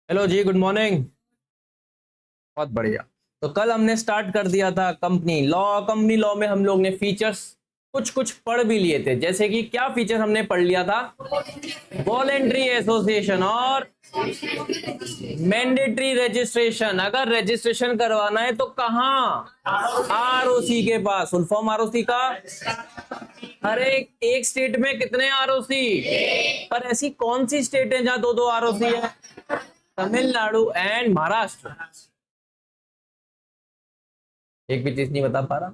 Hello जी, good morning. बहुत बढ़िया। तो कल हमने स्टार्ट कर दिया था कंपनी लॉ। कंपनी लॉ में हम लोग ने फीचर्स कुछ कुछ पढ़ भी लिए थे, जैसे कि क्या फीचर हमने पढ़ लिया था? वॉलेंट्री एसोसिएशन और मैंडेटरी रजिस्ट्रेशन। अगर रजिस्ट्रेशन करवाना है तो कहाँ? आरओसी के पास। फुल फॉर्म आरओसी का? हर एक स्टेट में कितने आरओसी? पर ऐसी कौन सी स्टेट है जहां दो दो आरओसी है? तमिलनाडु एंड महाराष्ट्र। एक भी चीज नहीं बता पा रहा।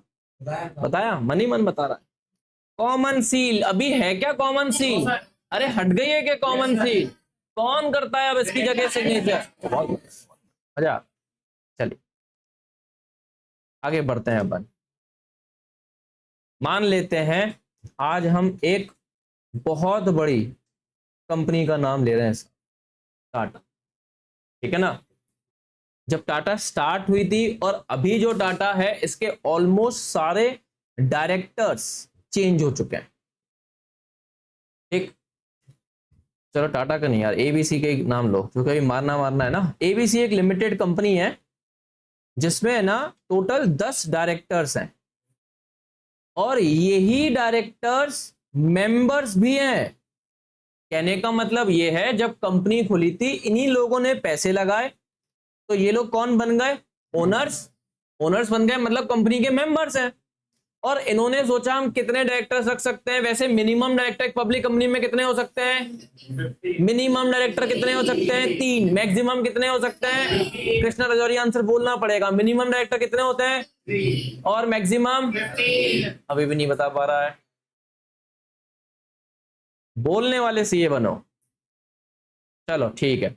बताया, मन ही मन बता रहा है। कॉमन सील अभी है क्या? कॉमन सील अरे हट गई है क्या कॉमन सील? कौन करता है अब इसकी जगह सिग्नेचर? मजा। चलिए आगे बढ़ते हैं अपन। मान लेते हैं आज हम एक बहुत बड़ी कंपनी का नाम ले रहे हैं, टाटा। ठीक है ना? जब टाटा स्टार्ट हुई थी और अभी जो टाटा है, इसके ऑलमोस्ट सारे डायरेक्टर्स चेंज हो चुके हैं। ठीक, चलो टाटा का नहीं यार, एबीसी के नाम लो, क्योंकि अभी मारना मारना है ना। एबीसी एक लिमिटेड कंपनी है जिसमें है ना टोटल 10 डायरेक्टर्स हैं, और यही डायरेक्टर्स मेंबर्स भी हैं। कहने का मतलब ये है, जब कंपनी खुली थी इन्हीं लोगों ने पैसे लगाए, तो ये लोग कौन बन गए? ओनर्स। ओनर्स बन गए मतलब कंपनी के मेंबर्स हैं। और इन्होंने सोचा हम कितने डायरेक्टर्स रख सकते हैं। वैसे मिनिमम डायरेक्टर एक पब्लिक कंपनी में कितने हो सकते हैं? मिनिमम डायरेक्टर कितने हो सकते हैं? 3। मैक्सिमम कितने हो सकते हैं? कृष्णा रजौरी आंसर बोलना पड़ेगा। मिनिमम डायरेक्टर कितने होते हैं और मैक्सिमम? अभी भी नहीं बता पा रहा है। बोलने वाले सीए बनो। चलो ठीक है।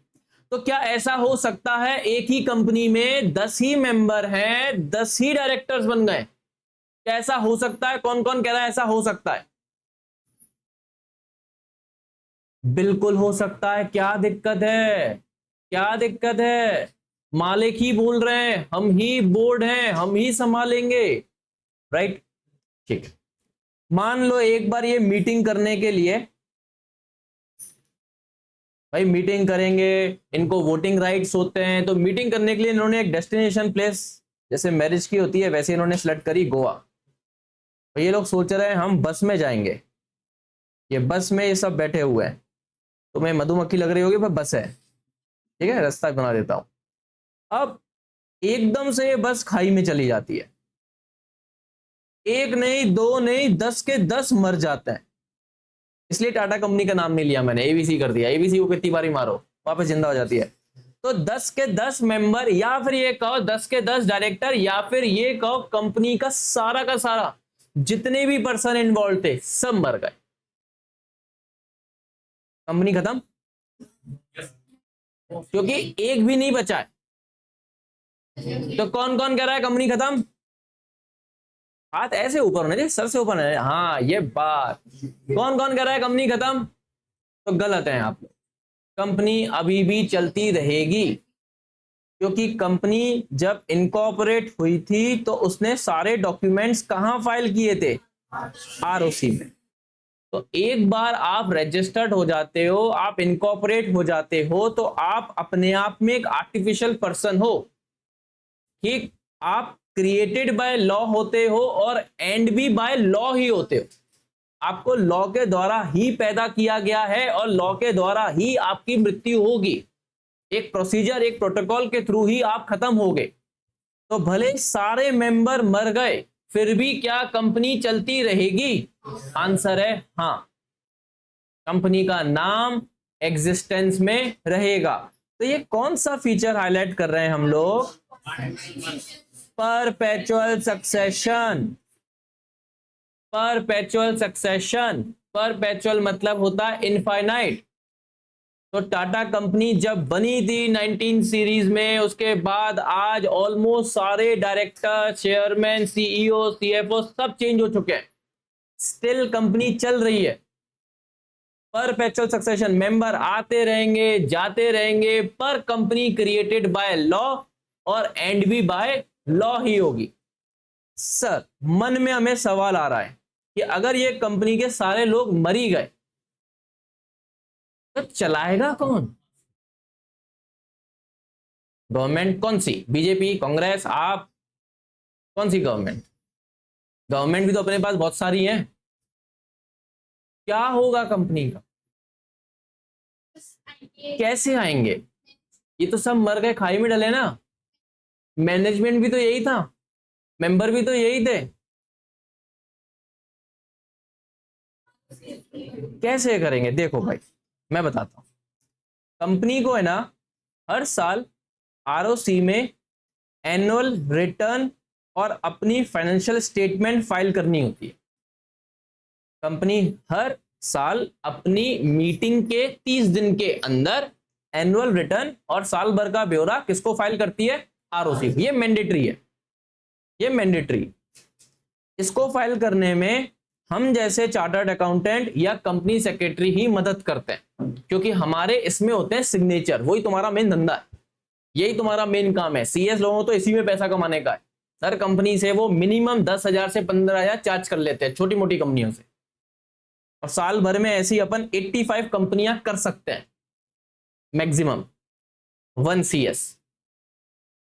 तो क्या ऐसा हो सकता है एक ही कंपनी में 10 ही मेंबर हैं, 10 ही डायरेक्टर्स बन गए? क्या ऐसा हो सकता है? कौन कौन कह रहा है ऐसा हो सकता है? बिल्कुल हो सकता है। क्या दिक्कत है? क्या दिक्कत है? मालिक ही बोल रहे हैं, हम ही बोर्ड हैं, हम ही संभालेंगे। राइट। ठीक। मान लो एक बार ये मीटिंग करने के लिए, भाई मीटिंग करेंगे, इनको वोटिंग राइट्स होते हैं, तो मीटिंग करने के लिए इन्होंने एक डेस्टिनेशन प्लेस, जैसे मैरिज की होती है वैसे इन्होंने सेलेक्ट करी गोवा। तो ये लोग सोच रहे हैं हम बस में जाएंगे। ये बस में ये सब बैठे हुए हैं, तो मैं मधुमक्खी लग रही होगी पर बस है। ठीक है, रास्ता बना देता हूं। अब एकदम से ये बस खाई में चली जाती है। एक नहीं, दो नहीं, 10 के 10 मर जाते हैं। इसलिए टाटा कंपनी का नाम नहीं लिया मैंने, एबीसी कर दिया। एबीसी को कितनी बारी मारो वापस जिंदा हो जाती है। तो 10 के 10 मेंबर, या फिर ये कहो 10 के 10 डायरेक्टर, या फिर ये कहो कंपनी का सारा जितने भी पर्सन इन्वॉल्व थे सब मर गए। कंपनी खत्म, क्योंकि एक भी नहीं बचा है। तो कौन कौन कह रहा है कंपनी खत्म? हाथ ऐसे ऊपर होने चाहिए, सर से ऊपर है। हाँ ये बात। कौन कौन कह रहा है कंपनी खत्म? तो गलत है आप लोग। कंपनी अभी भी चलती रहेगी, क्योंकि कंपनी जब इनकॉर्पोरेट हुई थी तो उसने सारे डॉक्यूमेंट्स कहां फाइल किए थे? आरओसी में। तो एक बार आप रजिस्टर्ड हो जाते हो, आप इनकॉर्पोरेट हो जाते हो, तो आप अपने आप में एक आर्टिफिशियल पर्सन हो। ठीक, आप क्रिएटेड बाय लॉ होते हो और एंड भी बाय लॉ ही होते हो। आपको लॉ के द्वारा ही पैदा किया गया है और लॉ के द्वारा ही आपकी मृत्यु होगी। एक प्रोसीजर, एक प्रोटोकॉल के थ्रू ही आप खत्म हो गए। तो भले सारे मेंबर मर गए, फिर भी क्या कंपनी चलती रहेगी? आंसर है हाँ। कंपनी का नाम एग्जिस्टेंस में रहेगा। तो ये कौन सा फीचर हाईलाइट कर रहे हैं हम लोग? Perpetual succession. Perpetual succession. Perpetual मतलब होता है इनफाइनाइट। तो टाटा कंपनी जब बनी थी 19 सीरीज में, उसके बाद आज ऑलमोस्ट सारे डायरेक्टर, चेयरमैन, सीईओ, सीएफओ सब चेंज हो चुके हैं। स्टिल कंपनी चल रही है। परपेचुअल सक्सेशन, मेंबर आते रहेंगे जाते रहेंगे, पर कंपनी क्रिएटेड बाय लॉ और एंड भी बाय लॉ ही होगी। सर मन में हमें सवाल आ रहा है कि अगर ये कंपनी के सारे लोग मरी गए तो चलाएगा कौन? गवर्नमेंट कौन सी? बीजेपी, कांग्रेस, आप? कौन सी गवर्नमेंट? गवर्नमेंट भी तो अपने पास बहुत सारी है। क्या होगा कंपनी का? कैसे आएंगे? ये तो सब मर गए, खाई में डले ना। मैनेजमेंट भी तो यही था, मेंबर भी तो यही थे। कैसे करेंगे? देखो भाई, मैं बताता हूं। कंपनी को है ना, हर साल आरओसी में एनुअल रिटर्न और अपनी फाइनेंशियल स्टेटमेंट फाइल करनी होती है। कंपनी हर साल अपनी मीटिंग के 30 दिन के अंदर एनुअल रिटर्न और साल भर का ब्यौरा किसको फाइल करती है? आरओसी। ये मैंडेटरी है, ये मैंडेटरी। इसको फाइल करने में हम जैसे चार्टर्ड अकाउंटेंट या कंपनी सेक्रेटरी ही मदद करते हैं, क्योंकि हमारे इसमें होते हैं सिग्नेचर। वही तुम्हारा मेन धंधा है, यही तुम्हारा मेन काम है। सीएस लोगों को तो इसी में पैसा कमाने का है। हर कंपनी से वो मिनिमम 10,000 से 15,000 चार्ज कर लेते हैं, छोटी मोटी कंपनियों से। और साल भर में ऐसी अपन 85 कंपनियां कर सकते हैं, मैक्सिमम 1 सीएस।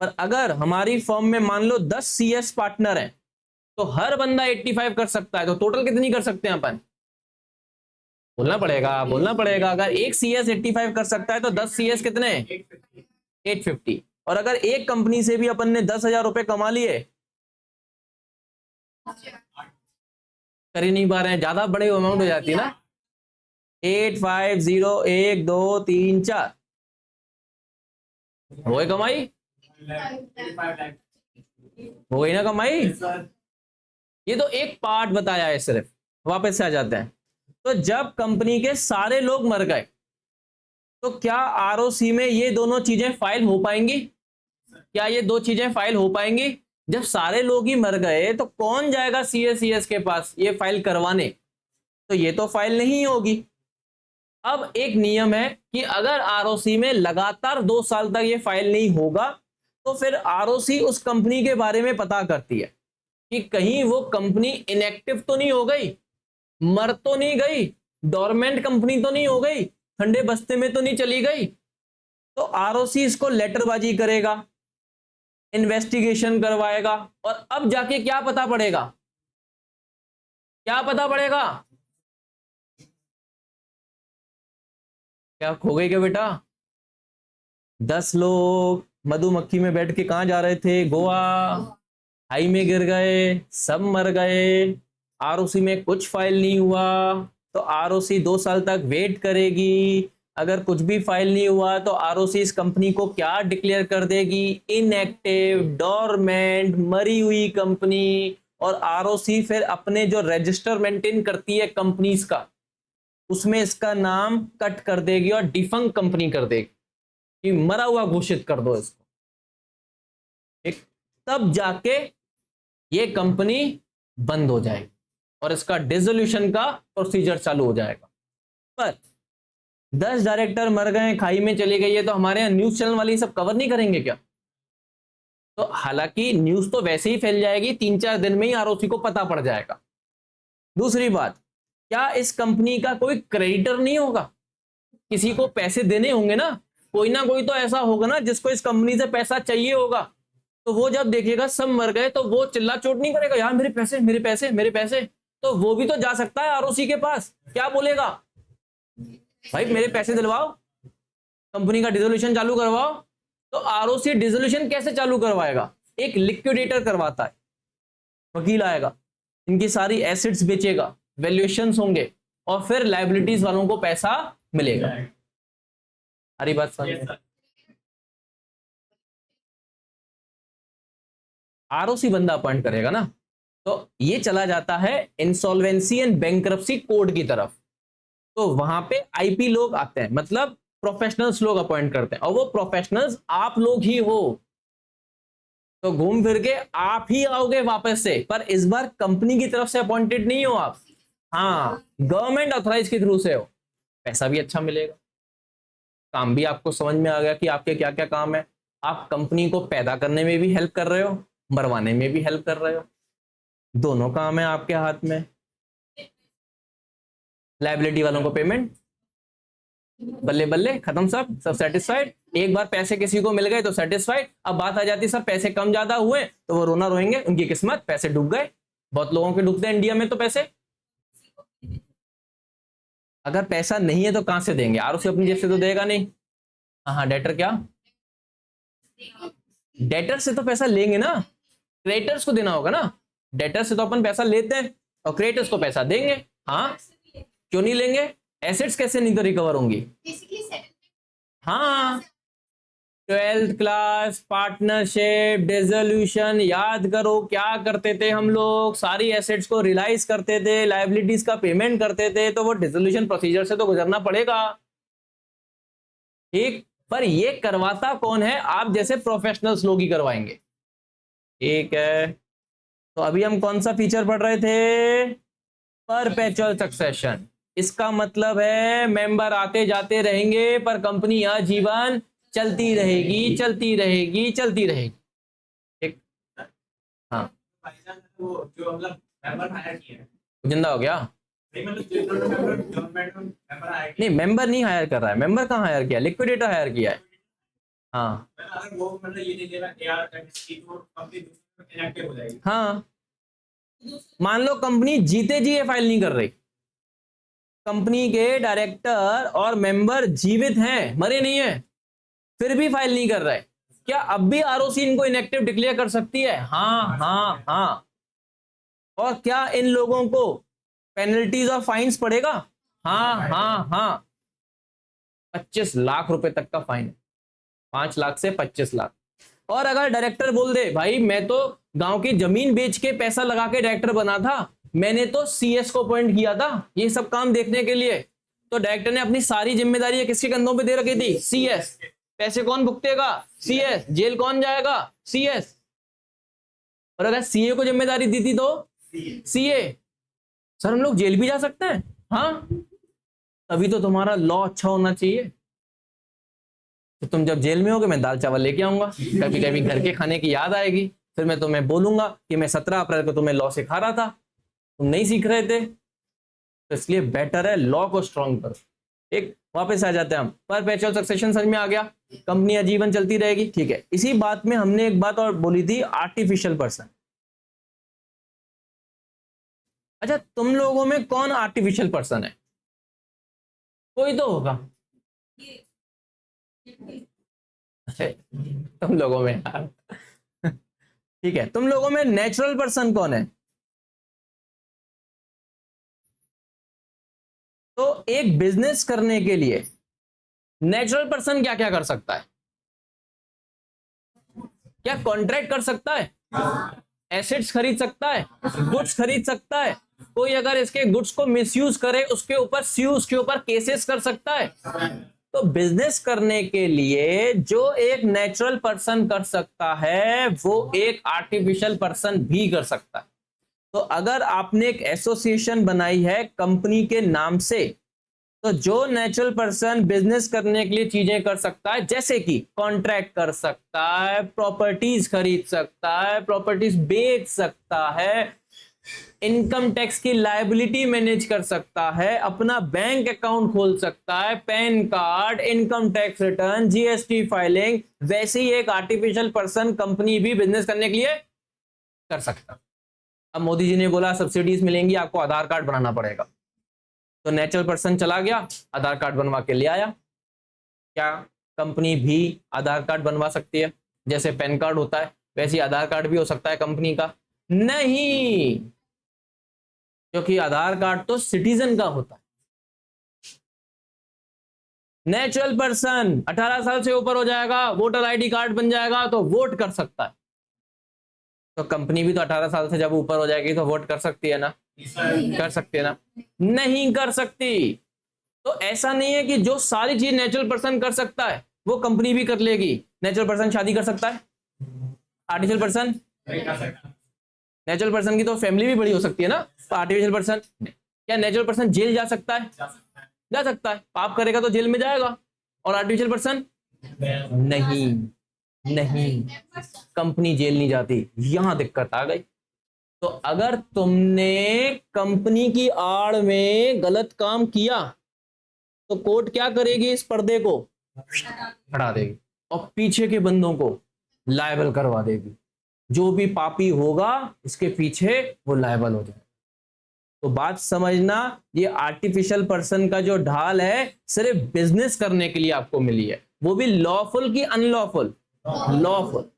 पर अगर हमारी फर्म में मान लो 10 सीएस पार्टनर हैं, तो हर बंदा 85 कर सकता है। तो टोटल कितनी कर सकते हैं अपन? बोलना पड़ेगा, बोलना पड़ेगा। अगर एक सीएस 85 कर सकता है तो 10 सीएस कितने? 850। और अगर एक कंपनी से भी अपन ने 10,000 रुपए कमा लिए, कर ही नहीं पा रहे हैं, ज्यादा बड़े अमाउंट हो जाती है ना। 850, 1 2 3 4 हो गई कमाई, हो गई ना कमाई। ये तो एक पार्ट बताया है सिर्फ। वापस से आ जाते हैं। तो जब कंपनी के सारे लोग मर गए, तो क्या आरओसी में ये दोनों चीजें फाइल हो पाएंगी? क्या ये दो चीजें फाइल हो पाएंगी? जब सारे लोग ही मर गए तो कौन जाएगा सीएस के पास ये फाइल करवाने? तो ये तो फाइल नहीं होगी। अब एक नियम है कि अगर आरओसी में लगातार 2 साल तक ये फाइल नहीं होगा, तो फिर आरओसी उस कंपनी के बारे में पता करती है कि कहीं वो कंपनी इनएक्टिव तो नहीं हो गई, मर तो नहीं गई, डोरमेंट कंपनी तो नहीं हो गई, ठंडे बस्ते में तो नहीं चली गई। तो आरओसी इसको लेटरबाजी करेगा, इन्वेस्टिगेशन करवाएगा, और अब जाके क्या पता पड़ेगा? क्या पता पड़ेगा? क्या खो गई क्या बेटा? 10 लोग मधुमक्खी में बैठ के कहां जा रहे थे? गोवा। खाई में गिर गए, सब मर गए। आरओसी में कुछ फाइल नहीं हुआ, तो आरओसी 2 साल तक वेट करेगी। अगर कुछ भी फाइल नहीं हुआ तो आरओसी इस कंपनी को क्या डिक्लेयर कर देगी? इनएक्टिव, डोरमेंट, मरी हुई कंपनी। और आरओसी फिर अपने जो रजिस्टर मेंटेन करती है कंपनीज का, उसमें इसका नाम कट कर देगी और डिफंक कंपनी कर देगी कि मरा हुआ घोषित कर दो इसको। एक, तब जाके ये कंपनी बंद हो जाएगी और इसका डिसोल्यूशन का प्रोसीजर चालू हो जाएगा। पर 10 डायरेक्टर मर गए, खाई में चली गई है, तो हमारे यहाँ न्यूज चैनल वाले सब कवर नहीं करेंगे क्या? तो हालांकि न्यूज तो वैसे ही फैल जाएगी, 3-4 दिन में ही आरओसी को पता पड़ जाएगा। दूसरी बात, क्या इस कंपनी का कोई क्रेडिटर नहीं होगा? किसी को पैसे देने होंगे ना कोई तो ऐसा होगा ना जिसको इस कंपनी से पैसा चाहिए होगा। तो वो जब देखेगा सब मर गए, तो वो चिल्ला चोट नहीं करेगा, यार मेरे पैसे, मेरे पैसे, मेरे पैसे। तो वो भी तो जा सकता है आरओसी के पास। क्या बोलेगा? भाई मेरे पैसे दिलवाओ, कंपनी का डिसोल्यूशन चालू करवाओ। तो आरओसी डिसोल्यूशन कैसे चालू करवाएगा? एक लिक्विडेटर करवाता है, वकील आएगा, इनकी सारी एसेट्स बेचेगा, वैल्यूएशंस होंगे, और फिर लायबिलिटीज वालों को पैसा मिलेगा। हरी बात समझ? आरओसी बंदा अपॉइंट करेगा ना। तो ये चला जाता है इंसॉल्वेंसी एंड बैंक्रप्सी कोड की तरफ। तो वहां पे आईपी लोग आते हैं, मतलब प्रोफेशनल्स लोग अपॉइंट करते हैं, और वो प्रोफेशनल्स आप लोग ही हो। तो घूम फिर के आप ही आओगे वापस से, पर इस बार कंपनी की तरफ से अपॉइंटेड नहीं हो आप। हाँ, गवर्नमेंट ऑथराइज के थ्रू से हो। पैसा भी अच्छा मिलेगा, काम भी आपको समझ में आ गया कि आपके क्या क्या काम है। आप कंपनी को पैदा करने में भी हेल्प कर रहे हो, मरवाने में भी हेल्प कर रहे हो, दोनों काम है आपके हाथ में। लायबिलिटी वालों को पेमेंट बल्ले बल्ले, खत्म, सब सब सेटिस्फाइड। एक बार पैसे किसी को मिल गए तो सेटिस्फाइड। अब बात आ जाती सर पैसे कम ज्यादा हुए तो वो रोना रोएंगे, उनकी किस्मत, पैसे डूब गए। बहुत लोगों के डूबते हैं इंडिया में तो पैसे। अगर पैसा नहीं है तो कहां से देंगे, आरओसी अपनी जेब से तो देगा नहीं। हाँ, डेटर क्या, डेटर से तो पैसा लेंगे ना, क्रेडिटर्स को देना होगा ना। डेटर से तो अपन पैसा लेते हैं और क्रेडिटर्स को पैसा देंगे। हाँ, क्यों नहीं लेंगे, एसेट्स कैसे नहीं तो रिकवर होंगी। हाँ, 12th क्लास पार्टनरशिप डिसोल्यूशन याद करो, क्या करते थे हम लोग, सारी एसेट्स को रियलाइज करते थे, लायबिलिटीज का पेमेंट करते थे, तो वो डिसोल्यूशन प्रोसीजर से तो गुजरना पड़ेगा। ठीक, पर ये करवाता कौन है, आप जैसे प्रोफेशनल्स लोग ही करवाएंगे। ठीक है, तो अभी हम कौन सा फीचर पढ़ रहे थे, परपेचुअल सक्सेशन। इसका मतलब है मेंबर आते जाते रहेंगे पर कंपनी आजीवन चलती रहेगी, चलती रहेगी, चलती रहेगी। ठीक, हाँ, जो मतलब मेंबर हायर किए हैं, जिंदा हो गया। नहीं, मेंबर नहीं हायर कर रहा है, मेंबर कहाँ हायर किया, लिक्विडेटर हायर किया है। हाँ अगर वो मतलब ये नहीं देगा यार तो कंपनी इनएक्टिव हो जाएगी। हाँ, मान लो कंपनी जीते जी ये फाइल नहीं कर रही, कंपनी के डायरेक्टर और मेंबर जीवित हैं, मरे नहीं है, फिर भी फाइल नहीं कर रहे, क्या अब भी आरओसी इनको इनएक्टिव डिक्लेयर कर सकती है। हाँ हाँ हाँ, और क्या इन लोगों को पेनल्टीज और फाइन्स पड़ेगा। हाँ हाँ हाँ, 25 लाख रुपए तक का फाइन है, 5 लाख से 25 लाख। और अगर डायरेक्टर बोल दे भाई मैं तो गांव की जमीन बेच के पैसा लगा के डायरेक्टर बना था, मैंने तो सीएस को अपॉइंट किया था ये सब काम देखने के लिए, तो डायरेक्टर ने अपनी सारी जिम्मेदारी किसके कंधों पे दे रखी थी, सीएस। पैसे कौन भुगतेगा, सीएस। जेल कौन जाएगा, सीएस। और अगर सीए को जिम्मेदारी दी थी तो सीए। सर हम लोग जेल भी जा सकते हैं। हाँ, तभी तो तुम्हारा लॉ अच्छा होना चाहिए। तो तुम जब जेल में होगे मैं दाल चावल लेके आऊंगा, कभी कभी घर के खाने की याद आएगी, फिर मैं तुम्हें बोलूंगा कि मैं 17 अप्रैल को तुम्हें लॉ सिखा रहा था, तुम नहीं सीख रहे थे। तो इसलिए बेटर है लॉ को स्ट्रॉन्ग करो। एक वापस आ जाते हैं हम, परपेचुअल सक्सेशन समझ में आ गया, कंपनी आजीवन चलती रहेगी। ठीक है, इसी बात में हमने एक बात और बोली थी, आर्टिफिशियल पर्सन। अच्छा, तुम लोगों में कौन आर्टिफिशियल पर्सन है, कोई तो होगा तुम लोगों में यार ठीक है, तुम लोगों में नेचुरल पर्सन कौन है। तो एक बिजनेस करने के लिए नेचुरल पर्सन क्या क्या कर सकता है, क्या कॉन्ट्रैक्ट कर सकता है, एसेट्स खरीद सकता है, गुड्स खरीद सकता है, कोई अगर इसके गुड्स को मिसयूज करे उसके ऊपर उसके ऊपर केसेस कर सकता है। तो बिजनेस करने के लिए जो एक नेचुरल पर्सन कर सकता है वो एक आर्टिफिशियल पर्सन भी कर सकता है। तो अगर आपने एक एसोसिएशन बनाई है कंपनी के नाम से, तो जो नेचुरल पर्सन बिजनेस करने के लिए चीजें कर सकता है, जैसे कि कॉन्ट्रैक्ट कर सकता है, प्रॉपर्टीज खरीद सकता है, प्रॉपर्टीज बेच सकता है, इनकम टैक्स की लायबिलिटी मैनेज कर सकता है, अपना बैंक अकाउंट खोल सकता है, pan card, income tax return, GST filing, वैसे ही एक आर्टिफिशियल पर्सन कंपनी भी बिजनेस करने के लिए कर सकता। अब मोदी जी ने बोला सब्सिडीज मिलेंगी, आपको आधार कार्ड बनाना पड़ेगा, तो नेचुरल पर्सन चला गया आधार कार्ड बनवा के ले आया। क्या कंपनी भी आधार कार्ड बनवा सकती है, जैसे पैन कार्ड होता है वैसे आधार कार्ड भी हो सकता है कंपनी का? नहीं, क्योंकि आधार कार्ड तो सिटीजन का होता है। नेचुरल पर्सन 18 साल से ऊपर हो जाएगा, वोटर आईडी कार्ड बन जाएगा तो वोट कर सकता है। तो कंपनी भी तो 18 साल से जब ऊपर हो जाएगी तो वोट कर सकती है ना, कर सकती है ना, नहीं कर सकती। तो ऐसा नहीं है कि जो सारी चीज नेचुरल पर्सन कर सकता है वो कंपनी भी कर लेगी। नेचुरल पर्सन शादी कर सकता है, आर्टिफिशियल पर्सन, नेचुरल पर्सन की तो फैमिली भी बड़ी हो सकती है ना, तो आर्टिफिशियल पर्सन। क्या नेचुरल पर्सन जेल जा सकता है? जा सकता है, पाप करेगा तो जेल में जाएगा। और आर्टिफिशियल पर्सन नहीं, नहीं, कंपनी जेल नहीं जाती। यहां दिक्कत आ गई। तो अगर तुमने कंपनी की आड़ में गलत काम किया तो तो कोर्ट क्या करेगी, इस पर्दे को हटा देगी और पीछे के बंदों को लायबल करवा देगी। जो भी पापी होगा इसके पीछे वो लायबल हो जाएगा। तो बात समझना, ये आर्टिफिशियल पर्सन का जो ढाल है सिर्फ बिजनेस करने के लिए आपको मिली है, वो भी लॉफुल की अनलॉफुल, लॉफुल।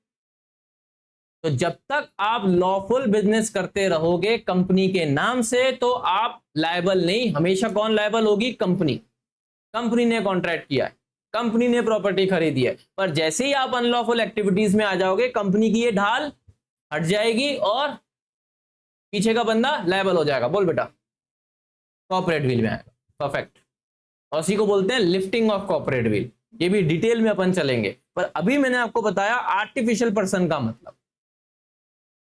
तो जब तक आप लॉफुल बिजनेस करते रहोगे कंपनी के नाम से तो आप लायबल नहीं। हमेशा कौन लायबल होगी, कंपनी। कंपनी ने कॉन्ट्रैक्ट किया है, कंपनी ने प्रॉपर्टी खरीदी है, पर जैसे ही आप अनलॉफुल एक्टिविटीज में आ जाओगे कंपनी की ये ढाल हट जाएगी और पीछे का बंदा लायबल हो जाएगा। बोल बेटा, कॉर्पोरेट व्हील में आएगा। परफेक्ट। और उसी को बोलते हैं लिफ्टिंग ऑफ कॉर्पोरेट व्हील। ये भी डिटेल में अपन चलेंगे, पर अभी मैंने आपको बताया आर्टिफिशियल पर्सन का मतलब।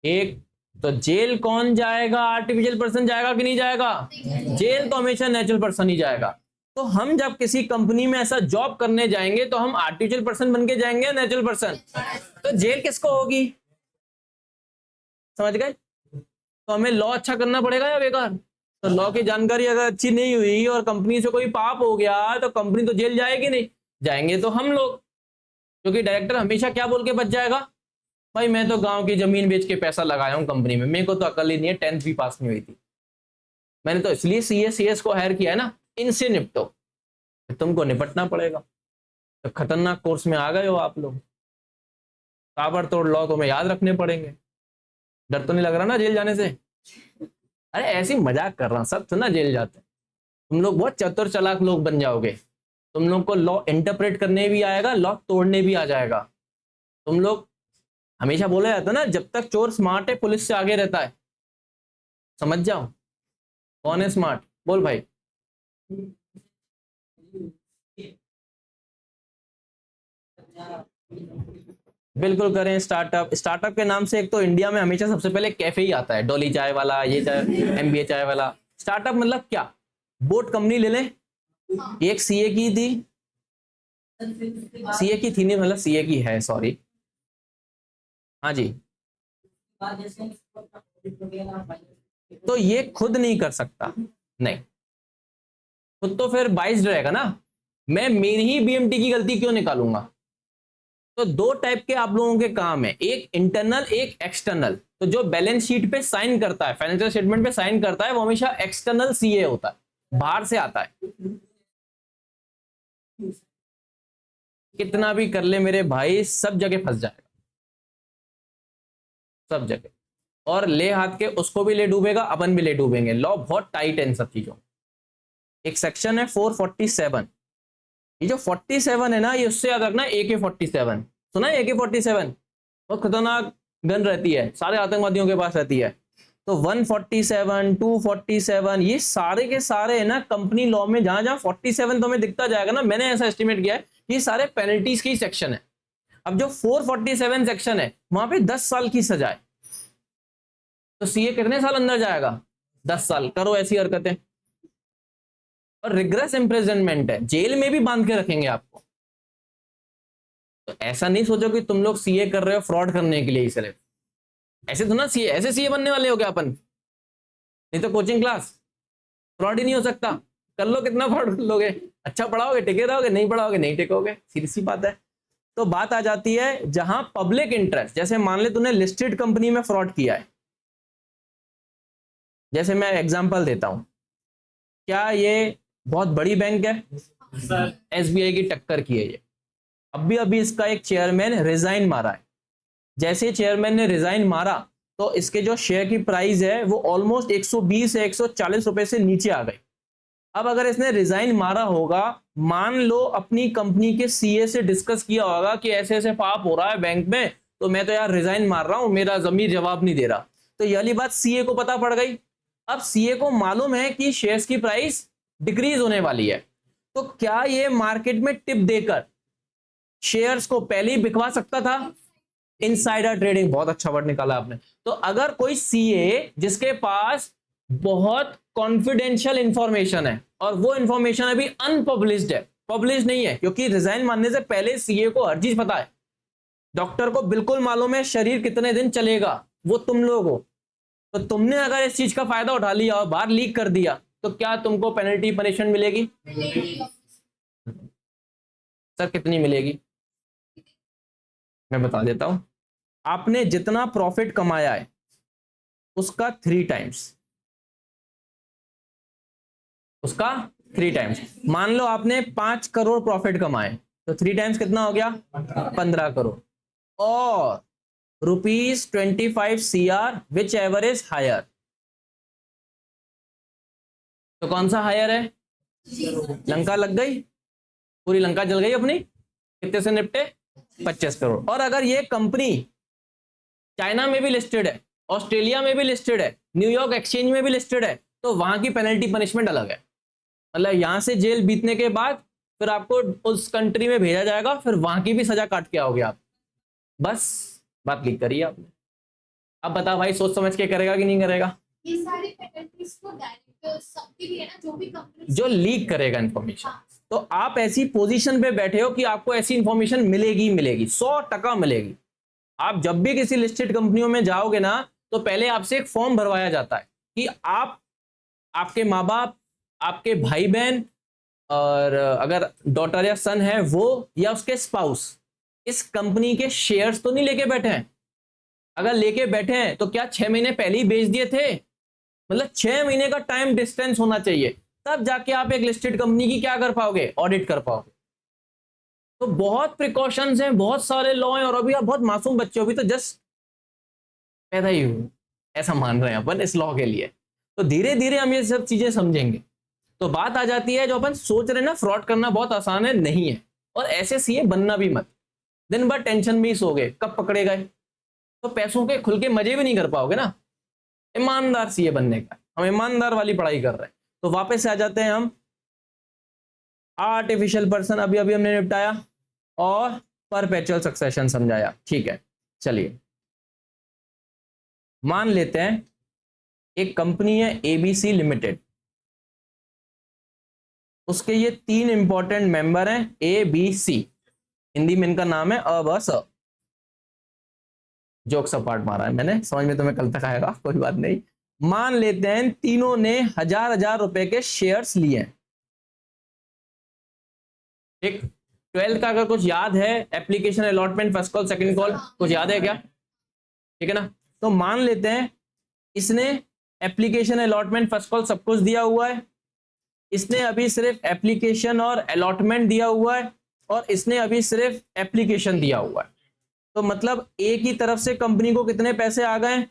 एक तो जेल कौन जाएगा, आर्टिफिशियल पर्सन जाएगा कि नहीं जाएगा? जेल तो हमेशा नेचुरल पर्सन ही जाएगा। तो हम जब किसी कंपनी में ऐसा जॉब करने जाएंगे तो हम आर्टिफिशियल पर्सन बन के जाएंगे, नेचुरल पर्सन। तो जेल किसको होगी, समझ गए? तो हमें लॉ अच्छा करना पड़ेगा या बेकार? तो लॉ की जानकारी अगर अच्छी नहीं हुई और कंपनी से कोई पाप हो गया तो कंपनी तो जेल जाएगी नहीं, जाएंगे तो हम लोग। क्योंकि डायरेक्टर हमेशा क्या बोल के बच जाएगा, भाई मैं तो गांव की जमीन बेच के पैसा लगाया हूं कंपनी में, मेरे को तो अकल ही नहीं है, 10th भी पास नहीं हुई थी, मैंने तो इसलिए CS को हायर किया है ना, इनसे निपटो। तुमको निपटना पड़ेगा। तो खतरनाक कोर्स में आ गए हो आप लोग, ताबड़तोड़ लॉ तुम्हें याद रखने पड़ेंगे। डर तो नहीं लग रहा ना जेल जाने से? अरे ऐसी मजाक कर रहा हूं, सब तो ना जेल जाते हैं। तुम लोग बहुत चतुर चालाक लोग बन जाओगे, तुम लोग को लॉ इंटरप्रेट करने भी आएगा, लॉ तोड़ने भी आ जाएगा। तुम लोग, हमेशा बोला जाता है ना, जब तक चोर स्मार्ट है पुलिस से आगे रहता है। समझ जाओ कौन है स्मार्ट, बोल भाई। बिल्कुल करें स्टार्टअप। स्टार्टअप के नाम से एक तो इंडिया में हमेशा सबसे पहले कैफे ही आता है, डॉली चाय वाला, ये चाय, MBA चाय वाला। स्टार्टअप मतलब क्या? बोट कंपनी ले लें, एक CA की थी, CA की थी नहीं, मतलब CA की है, सॉरी। हाँ जी। तो ये खुद नहीं कर सकता, नहीं, खुद तो फिर बाइस्ड रहेगा ना। मैं मेरी ही BMT की गलती क्यों निकालूंगा? तो दो टाइप के आप लोगों के काम है, एक इंटरनल, एक एक्सटर्नल। तो जो बैलेंस शीट पे साइन करता है, फाइनेंशियल स्टेटमेंट पे साइन करता है, वो हमेशा एक्सटर्नल CA होता है, बाहर से आता है। कितना भी कर ले मेरे भाई, सब जगह फंस जाएगा, सब जगह। और ले हाथ के उसको भी ले डूबेगा, अपन भी ले डूबेंगे। लॉ बहुत टाइट है इन सब चीजों। एक सेक्शन है 447, ये जो 47 है ना, ये उससे याद रखना, AK-47 सुना है? AK-47 बहुत खतरनाक गन रहती है, सारे आतंकवादियों के पास रहती है। तो 147, 247, ये सारे के सारे है ना कंपनी लॉ में, जहां जहां 47 तो हमें दिखता जाएगा ना, मैंने ऐसा एस्टिमेट किया है, ये सारे पेनल्टीज की सेक्शन है। अब जो 447 सेक्शन है वहां पे 10 साल की सजा है। तो CA कितने साल अंदर जाएगा? 10 साल। करो ऐसी हरकतें। और रिग्रेस इम्प्रिजनमेंट है, जेल में भी बांध के रखेंगे आपको। तो ऐसा नहीं सोचो कि तुम लोग CA कर रहे हो फ्रॉड करने के लिए ही सिर्फ। ऐसे तो ना CA, ऐसे CA बनने वाले हो क्या अपन? नहीं तो कोचिंग क्लास, फ्रॉड ही नहीं हो सकता। कर लो, कितना फ्रॉड कर लोगे? अच्छा पढ़ाओगे टिके रहोगे, नहीं पढ़ाओगे नहीं टिकोगे, सीधी सी बात है। तो बात आ जाती है जहां पब्लिक इंटरेस्ट, जैसे मान ले तूने लिस्टेड कंपनी में फ्रॉड किया है, जैसे मैं एग्जांपल देता हूं, क्या ये बहुत बड़ी बैंक है? SBI की टक्कर की है ये। अभी इसका एक चेयरमैन रिजाइन मारा है। जैसे चेयरमैन ने रिजाइन मारा तो इसके जो शेयर की प्राइस है वो ऑलमोस्ट 120 से 140 रुपए से नीचे आ गई। अब अगर इसने रिजाइन मारा होगा, मान लो अपनी कंपनी के CA से डिस्कस किया होगा कि ऐसे ऐसे पाप हो रहा है बैंक में, तो मैं तो यार रिजाइन मार रहा हूं, मेरा जमीर जवाब नहीं दे रहा। तो ये वाली बात CA को पता पड़ गई। अब CA को मालूम है कि शेयर्स की प्राइस डिक्रीज होने वाली है, तो क्या ये मार्केट में टिप देकर शेयर्स को पहले ही बिकवा सकता था? इनसाइडर ट्रेडिंग, बहुत अच्छा वर्ड निकाला आपने। तो अगर कोई CA जिसके पास बहुत कॉन्फिडेंशियल इंफॉर्मेशन है और वो इंफॉर्मेशन अभी अनपब्लिश्ड है, पब्लिश नहीं है, क्योंकि रिजाइन मानने से पहले CA को हर चीज पता है, डॉक्टर को बिल्कुल मालूम है शरीर कितने दिन चलेगा, वो तुम लोग हो। तो तुमने अगर इस चीज का फायदा उठा लिया और बाहर लीक कर दिया तो क्या तुमको पेनल्टी पनिशमेंट मिलेगी? सर कितनी मिलेगी? मैं बता देता हूं, आपने जितना प्रॉफिट कमाया है उसका 3 टाइम्स, उसका 3 टाइम्स। मान लो आपने 5 करोड़ प्रॉफिट कमाए तो 3 टाइम्स कितना हो गया? 15 करोड़। और ₹25 CR whichever is higher, तो कौन सा हायर है? लंका लग गई, पूरी लंका जल गई अपनी। कितने से निपटे? 25 करोड़। और अगर ये कंपनी चाइना में भी लिस्टेड है, ऑस्ट्रेलिया में भी लिस्टेड है, न्यूयॉर्क एक्सचेंज में भी लिस्टेड है, तो वहां की पेनल्टी पनिशमेंट अलग है। मतलब यहां से जेल बीतने के बाद फिर आपको उस कंट्री में भेजा जाएगा, फिर वहां की भी सजा काट के आओगे आप। बस बात क्लिक करिए आपने। अब बता भाई, सोच समझ के करेगा कि नहीं करेगा? ये सारी पेनल्टीज को डायरेक्टर सबके लिए ना, जो भी कंपनी जो लीक करेगा इंफॉर्मेशन। तो आप ऐसी पोजीशन पे बैठे हो कि आपको ऐसी इंफॉर्मेशन मिलेगी, मिलेगी 100% मिलेगी। आप जब भी किसी लिस्टेड कंपनियों में जाओगे ना, तो पहले आपसे एक फॉर्म भरवाया जाता है कि आप, आपके माँ बाप, आपके भाई बहन, और अगर डॉटर या सन है वो, या उसके स्पाउस इस कंपनी के शेयर्स तो नहीं लेके बैठे हैं। अगर लेके बैठे हैं तो क्या 6 महीने पहले ही बेच दिए थे? मतलब 6 महीने का टाइम डिस्टेंस होना चाहिए, तब जाके आप एक लिस्टेड कंपनी की क्या कर पाओगे? ऑडिट कर पाओगे। तो बहुत प्रिकॉशंस हैं, बहुत सारे लॉ हैं, और अभी आप बहुत मासूम बच्चे हो, अभी तो जस्ट पैदा ही हो, ऐसा मान रहे हैं अपन इस लॉ के लिए। तो धीरे धीरे हम ये सब चीजें समझेंगे। तो बात आ जाती है, जो अपन सोच रहे हैं ना फ्रॉड करना बहुत आसान है, नहीं है। और ऐसे सीए बनना भी मत। दिन भर टेंशन में ही सो गए, कब पकड़े गए, तो पैसों के खुल के मजे भी नहीं कर पाओगे ना। ईमानदार सीए बनने का, हम ईमानदार वाली पढ़ाई कर रहे हैं। तो वापस से आ जाते हैं हम। आर्टिफिशियल पर्सन अभी अभी हमने निपटाया, और परपेचुअल सक्सेशन समझाया। ठीक है, चलिए मान लेते हैं एक कंपनी है एबीसी लिमिटेड, उसके ये 3 इंपॉर्टेंट मेंबर हैं, ए बी सी। हिंदी में इनका नाम है अ ब स। जोक सा पार्ट मारा है मैंने, समझ में तुम्हें कल तक आएगा, कोई बात नहीं। मान लेते हैं तीनों ने 1000 रुपए के शेयर्स लिए हैं। ठीक, 12th का अगर कुछ याद है, application allotment, first call second call, कुछ याद है क्या? ठीक है ना। तो मान लेते हैं इसने एप्लीकेशन अलॉटमेंट फर्स्ट कॉल सब कुछ दिया हुआ है, इसने अभी सिर्फ एप्लीकेशन और अलॉटमेंट दिया हुआ है, और इसने अभी सिर्फ एप्लीकेशन दिया हुआ है। तो मतलब ए की तरफ से कंपनी को कितने पैसे आ गए?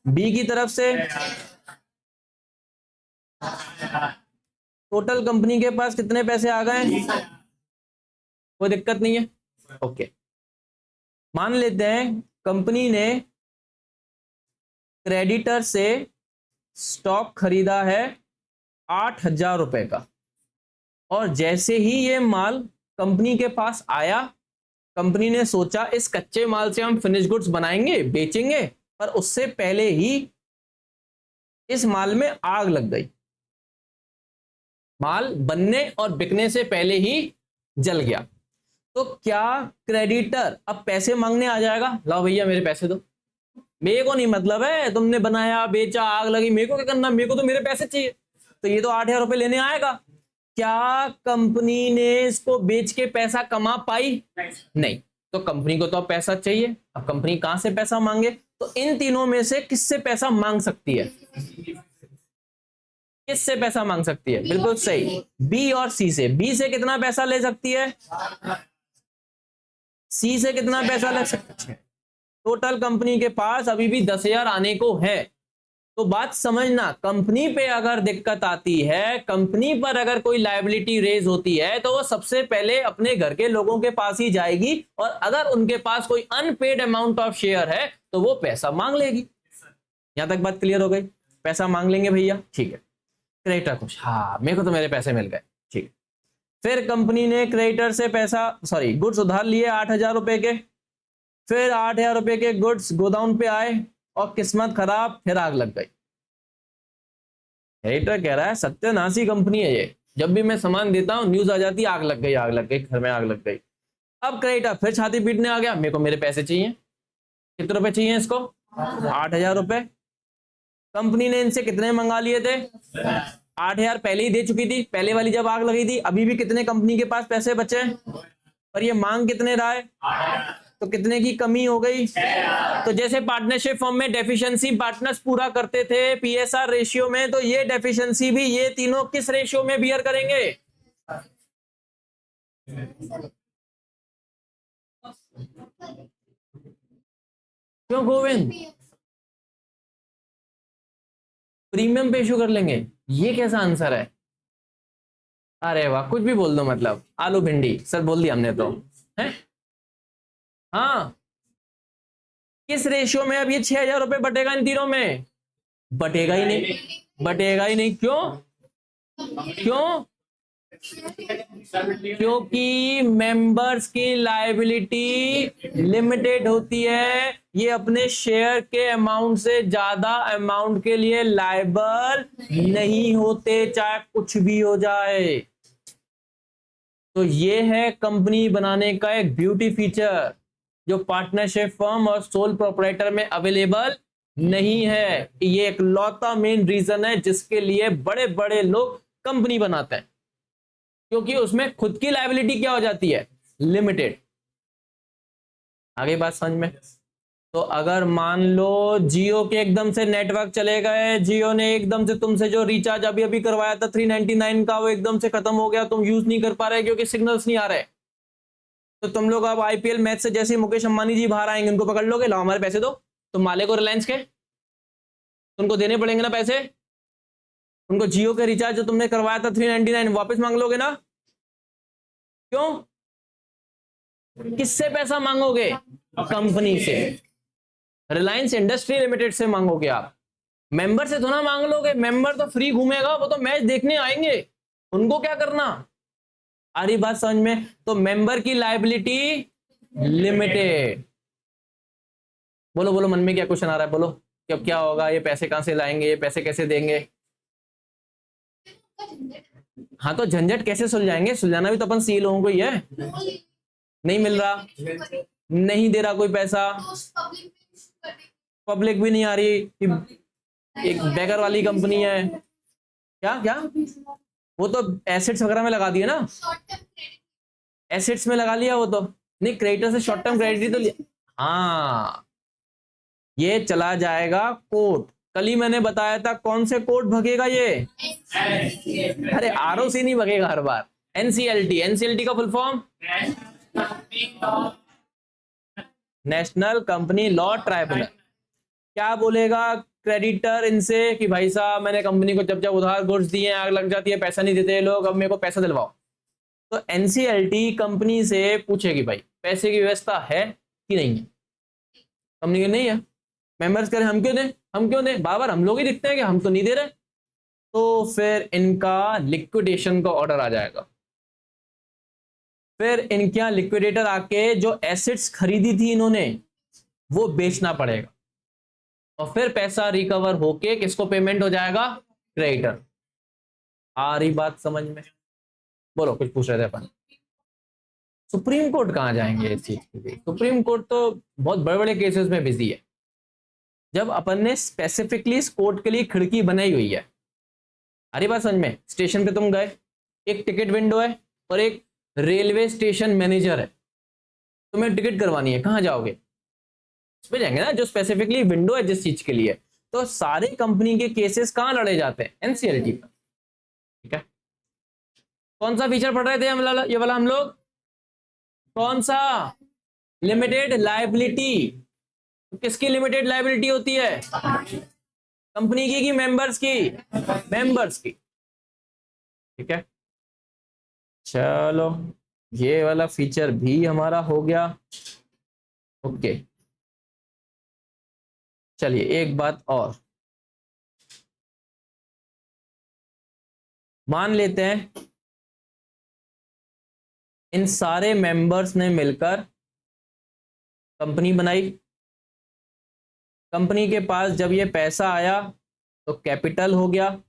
बी की तरफ से टोटल कंपनी के पास कितने पैसे आ गए? कोई दिक्कत नहीं है, ओके। मान लेते हैं कंपनी ने क्रेडिटर से स्टॉक खरीदा है 8000 रुपए का, और जैसे ही ये माल कंपनी के पास आया, कंपनी ने सोचा इस कच्चे माल से हम फिनिश गुड्स बनाएंगे, बेचेंगे, पर उससे पहले ही इस माल में आग लग गई। माल बनने और बिकने से पहले ही जल गया। तो क्या क्रेडिटर अब पैसे मांगने आ जाएगा? लाओ भैया मेरे पैसे दो, मेरे को नहीं मतलब है, तुमने बनाया, बेचा, आग लगी, मेरे को क्या करना, मेरे को तो मेरे पैसे चाहिए। तो ये तो 8000 रुपए लेने आएगा। क्या कंपनी ने इसको बेच के पैसा कमा पाई? नहीं। तो कंपनी को तो अब पैसा चाहिए। अब कंपनी कहां से पैसा मांगे? तो इन तीनों में से किससे पैसा मांग सकती है? किससे पैसा मांग सकती है? बिल्कुल सही, बी और सी से। बी से कितना पैसा ले सकती है? सी से कितना पैसा ले सकती है? टोटल कंपनी के पास अभी भी 10,000 आने को है। तो बात समझना, कंपनी पे अगर दिक्कत आती है, कंपनी पर अगर कोई लायबिलिटी रेज होती है, तो वो सबसे पहले अपने घर के लोगों के पास ही जाएगी, और अगर उनके पास कोई अनपेड अमाउंट ऑफ शेयर है तो वो पैसा मांग लेगी। यहां तक बात क्लियर हो गई? पैसा मांग लेंगे भैया, ठीक है। क्रेडिटर कुछ, हाँ मेरे को तो मेरे पैसे मिल गए, ठीक। फिर कंपनी ने क्रेडिटर से गुड्स उधार लिए 8000 रुपए के। फिर 8000 रुपए के गुड्स गोदाउन पे आए, और किस्मत खराब, फिर आग लग गई। क्रेडिटर कह रहा है सत्यानाशी कंपनी है ये, जब भी मैं सामान देता हूं न्यूज आ जाती है आग लग गई, आग लग गई, घर में आग लग गई। अब क्रेडिटर फिर छाती पीटने आ गया, मेरे को मेरे पैसे चाहिए। कितने रुपए चाहिए इसको? 8000 रुपए। कंपनी ने इनसे कितने मंगा लिए थे? 8,000 पहले ही दे चुकी थी, पहले वाली जब आग लगी थी। अभी भी कितने कंपनी के पास पैसे बचे हैं, पर ये मांग कितने रहा है, तो कितने की कमी हो गई। तो जैसे पार्टनरशिप फॉर्म में डेफिशिएंसी पार्टनर्स पूरा करते थे पीएसआर रेशियो में, तो ये डेफिशिएंसी भी ये तीनों किस रेशियो में बियर करेंगे। क्यों गोविंद, प्रीमियम पे इशू कर लेंगे, ये कैसा आंसर है। अरे वाह, कुछ भी बोल दो, मतलब आलू भिंडी सर बोल दिया हमने तो है। हाँ, किस रेशियो में अब ये 6,000 रुपए बटेगा इन तीनों में, बटेगा ही नहीं, बटेगा ही नहीं। क्यों, क्यों, क्योंकि मेंबर्स की लायबिलिटी लिमिटेड होती है, ये अपने शेयर के अमाउंट से ज्यादा अमाउंट के लिए लायबल नहीं होते, चाहे कुछ भी हो जाए। तो ये है कंपनी बनाने का एक ब्यूटी फीचर जो पार्टनरशिप फर्म और सोल प्रोप्राइटर में अवेलेबल नहीं है। ये एक लौता मेन रीजन है जिसके लिए बड़े बड़े लोग कंपनी बनाते हैं, क्योंकि उसमें खुद की लायबिलिटी क्या हो जाती है, लिमिटेड। आगे बात समझ में। तो अगर मान लो जियो के एकदम से नेटवर्क चले गए, जियो ने एकदम से तुमसे जो रिचार्ज अभी अभी करवाया था 399 का, वो एकदम से खत्म हो गया, तुम यूज नहीं कर पा रहे क्योंकि सिग्नल्स नहीं आ रहे, तो तुम लोग अब आईपीएल मैच से जैसे मुकेश अंबानी जी बाहर आएंगे, उनको पकड़ लोगे, लाओ हमारे पैसे दो। तुम मालिक हो रिलायंस के, तुमको देने पड़ेंगे ना पैसे। उनको जियो के रिचार्ज जो तुमने करवाया था 399 वापस मांग लोगे ना। क्यों, किससे पैसा मांगोगे, कंपनी से, रिलायंस इंडस्ट्री लिमिटेड से मांगोगे आप। मेंबर से थोड़ा मांग लोगे, मेंबर तो फ्री घूमेगा, वो तो मैच देखने आएंगे, उनको क्या करना। आ रही बात समझ में। तो मेंबर की लायबिलिटी लिमिटेड। बोलो बोलो, मन में क्या क्वेश्चन आ रहा है, बोलो कि अब क्या होगा, ये पैसे कहां से लाएंगे, ये पैसे कैसे देंगे। हाँ, तो झंझट कैसे सुलझाएंगे, सुलझाना भी तो अपन सी लोगों को ही है। नहीं मिल रहा, नहीं दे रहा कोई पैसा, पब्लिक भी नहीं आ रही, एक बेगर वाली कंपनी है। क्या क्या, वो तो एसेट्स वगैरह में लगा दिया ना, एसेट्स में लगा लिया वो तो। नहीं, क्रेडिटर से शॉर्ट टर्म क्रेडिट तो लिया। हाँ, ये चला जाएगा कोर्ट। कल ही मैंने बताया था, कौन से कोर्ट भगेगा ये, अरे आरओसी नहीं भगेगा हर बार, एनसीएलटी। एनसीएलटी का full form national company law tribunal. क्या बोलेगा क्रेडिटर इनसे कि भाई साहब, मैंने कंपनी को जब जब उधार गुड्स दिए, आग लग जाती है, पैसा नहीं देते लोग, अब मेरे को पैसा दिलवाओ। तो एनसीएलटी कंपनी से पूछेगी भाई पैसे की व्यवस्था है कि नहीं है। कंपनी की नहीं है, मेंबर्स करें हम क्यों दें, हम क्यों दें, बार बार हम लोग ही दिखते हैं कि हम तो नहीं दे रहे। तो फिर इनका लिक्विडेशन का ऑर्डर आ जाएगा। फिर इनके यहाँ लिक्विडेटर आके जो एसेट्स खरीदी थी इन्होंने, वो बेचना पड़ेगा, और फिर पैसा रिकवर होके किसको पेमेंट हो जाएगा, क्रेडिटर। आ रही बात समझ में। बोलो, कुछ पूछ रहे थे अपन। सुप्रीम कोर्ट कहाँ जाएंगे इस चीज के लिए, सुप्रीम कोर्ट तो बहुत बड़े बड़े केसेस में बिजी है। जब अपन ने स्पेसिफिकली इस कोर्ट के लिए खिड़की बनाई हुई है, अरे बात समझ में। स्टेशन पे तुम गए, एक टिकट विंडो है और एक रेलवे स्टेशन मैनेजर है, तुम्हें टिकट करवानी है, कहाँ जाओगे, उस पे जाएंगे ना, जो स्पेसिफिकली विंडो है जिस चीज के लिए। तो सारे कंपनी के केसेस कहाँ लड़े जाते हैं, एनसीएलटी पर। ठीक है, कौन सा फीचर पढ़ रहे थे ये वाला हम लोग, कौन सा, लिमिटेड लायबिलिटी। किसकी लिमिटेड लायबिलिटी होती है, कंपनी की कि मेंबर्स की, मेंबर्स की। ठीक है, चलो ये वाला फीचर भी हमारा हो गया। ओके, चलिए एक बात और, मान लेते हैं इन सारे मेंबर्स ने मिलकर कंपनी बनाई। कंपनी के पास जब ये पैसा आया तो कैपिटल हो गया,